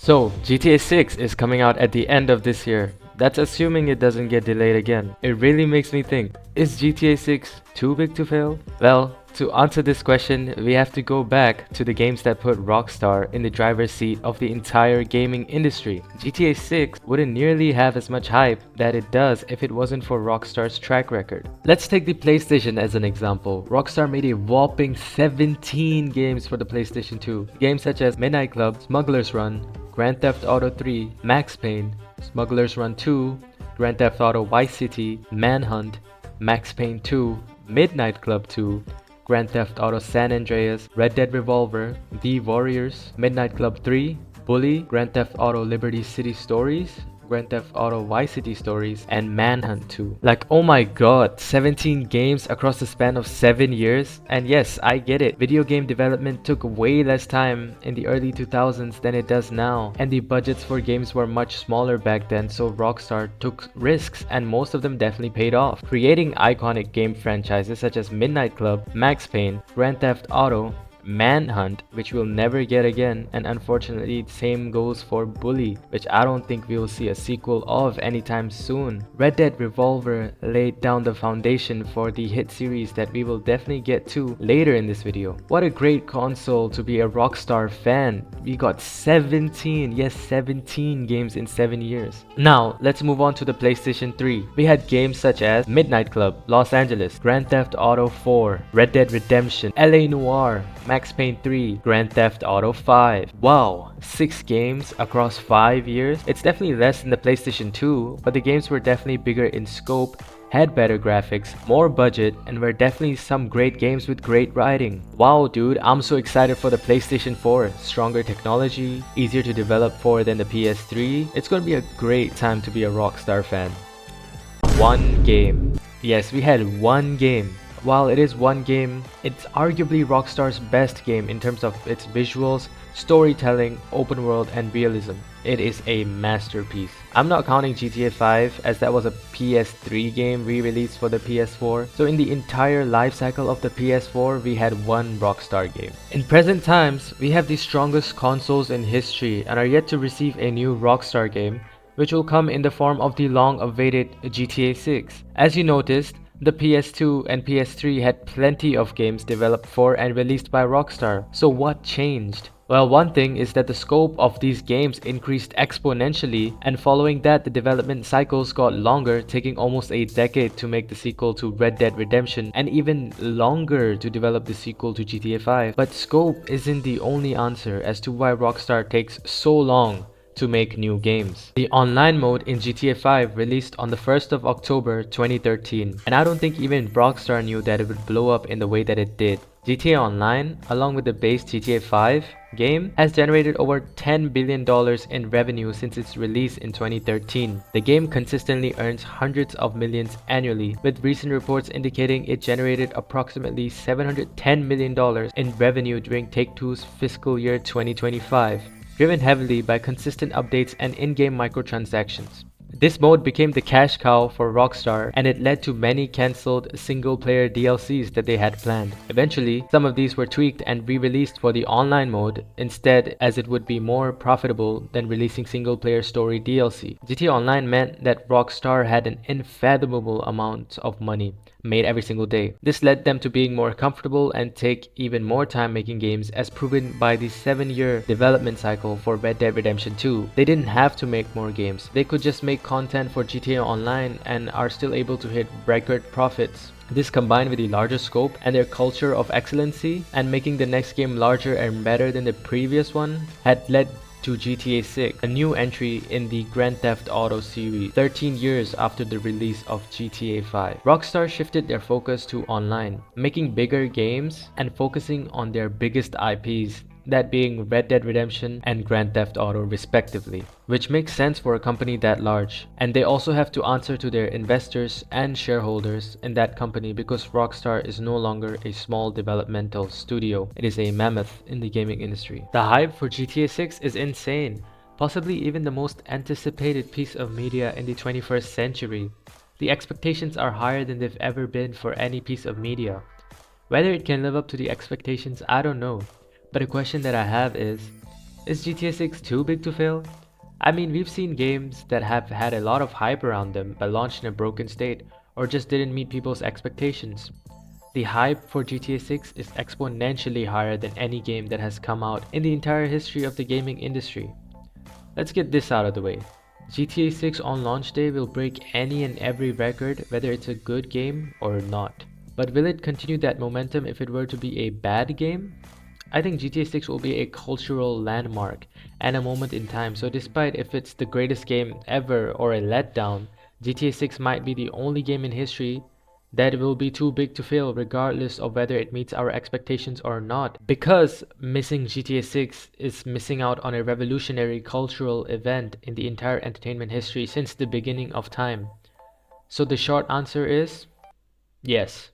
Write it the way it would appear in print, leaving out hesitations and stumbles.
So, GTA 6 is coming out at the end of this year. That's assuming it doesn't get delayed again. It really makes me think, is GTA 6 too big to fail? Well, to answer this question, we have to go back to the games that put Rockstar in the driver's seat of the entire gaming industry. GTA 6 wouldn't nearly have as much hype that it does if it wasn't for Rockstar's track record. Let's take the PlayStation as an example. Rockstar made a whopping 17 games for the PlayStation 2. Games such as Midnight Club, Smuggler's Run, Grand Theft Auto 3, Max Payne, Smuggler's Run 2, Grand Theft Auto Vice City, Manhunt, Max Payne 2, Midnight Club 2, Grand Theft Auto San Andreas, Red Dead Revolver, The Warriors, Midnight Club 3, Bully, Grand Theft Auto Liberty City Stories, Grand Theft Auto Vice City Stories, and Manhunt 2. Like, oh my god, 17 games across the span of 7 years? And yes, I get it. Video game development took way less time in the early 2000s than it does now, and the budgets for games were much smaller back then, so Rockstar took risks, and most of them definitely paid off, creating iconic game franchises such as Midnight Club, Max Payne, Grand Theft Auto, Manhunt, which we'll never get again, and unfortunately same goes for Bully, which I don't think we will see a sequel of anytime soon. Red Dead Revolver laid down the foundation for the hit series that we will definitely get to later in this video. What a great console to be a Rockstar fan. We got 17, yes 17 games in 7 years. Now let's move on to the PlayStation 3. We had games such as Midnight Club, Los Angeles, Grand Theft Auto 4, Red Dead Redemption, LA Noire, Max Payne 3, Grand Theft Auto 5. Wow, 6 games across 5 years? It's definitely less than the PlayStation 2, but the games were definitely bigger in scope, had better graphics, more budget, and were definitely some great games with great writing. Wow dude, I'm so excited for the PlayStation 4. Stronger technology, easier to develop for than the PS3. It's gonna be a great time to be a Rockstar fan. One game. Yes, we had one game. While it is one game, it's arguably Rockstar's best game in terms of its visuals, storytelling, open world, and realism. It is a masterpiece. I'm not counting GTA 5 as that was a PS3 game re-released for the PS4, so in the entire life cycle of the PS4 we had one Rockstar game. In present times, we have the strongest consoles in history and are yet to receive a new Rockstar game, which will come in the form of the long-awaited GTA 6. As you noticed, the PS2 and PS3 had plenty of games developed for and released by Rockstar. So what changed? Well, one thing is that the scope of these games increased exponentially, and following that the development cycles got longer, taking almost a decade to make the sequel to Red Dead Redemption and even longer to develop the sequel to GTA 5. But scope isn't the only answer as to why Rockstar takes so long to make new games. The online mode in GTA 5 released on the 1st of October 2013, and I don't think even Rockstar knew that it would blow up in the way that it did. GTA Online, along with the base GTA 5 game, has generated over $10 billion in revenue since its release in 2013. The game consistently earns hundreds of millions annually, with recent reports indicating it generated approximately $710 million in revenue during Take-Two's fiscal year 2025. Driven heavily by consistent updates and in-game microtransactions. This mode became the cash cow for Rockstar, and it led to many cancelled single-player DLCs that they had planned. Eventually, some of these were tweaked and re-released for the online mode instead, as it would be more profitable than releasing single-player story DLC. GTA Online meant that Rockstar had an unfathomable amount of money made every single day. This led them to being more comfortable and take even more time making games, as proven by the 7-year development cycle for Red Dead Redemption 2. They didn't have to make more games. They could just make content for GTA Online and are still able to hit record profits. This combined with the larger scope and their culture of excellency and making the next game larger and better than the previous one had led to GTA 6, a new entry in the Grand Theft Auto series 13 years after the release of GTA 5. Rockstar shifted their focus to online, making bigger games and focusing on their biggest IPs, that being Red Dead Redemption and Grand Theft Auto respectively, which makes sense for a company that large. And they also have to answer to their investors and shareholders in that company, because Rockstar is no longer a small developmental studio, it is a mammoth in the gaming industry. The hype for GTA 6 is insane, possibly even the most anticipated piece of media in the 21st century. The expectations are higher than they've ever been for any piece of media. Whether it can live up to the expectations, I don't know. But a question that I have is, Is GTA 6 too big to fail? I mean, we've seen games that have had a lot of hype around them but launched in a broken state or just didn't meet people's expectations. The hype for GTA 6 is exponentially higher than any game that has come out in the entire history of the gaming industry. Let's get this out of the way. GTA 6 on launch day will break any and every record, whether it's a good game or not. But will it continue that momentum if it were to be a bad game? I think GTA 6 will be a cultural landmark and a moment in time, so despite if it's the greatest game ever or a letdown, GTA 6 might be the only game in history that will be too big to fail regardless of whether it meets our expectations or not. Because missing GTA 6 is missing out on a revolutionary cultural event in the entire entertainment history since the beginning of time. So the short answer is yes.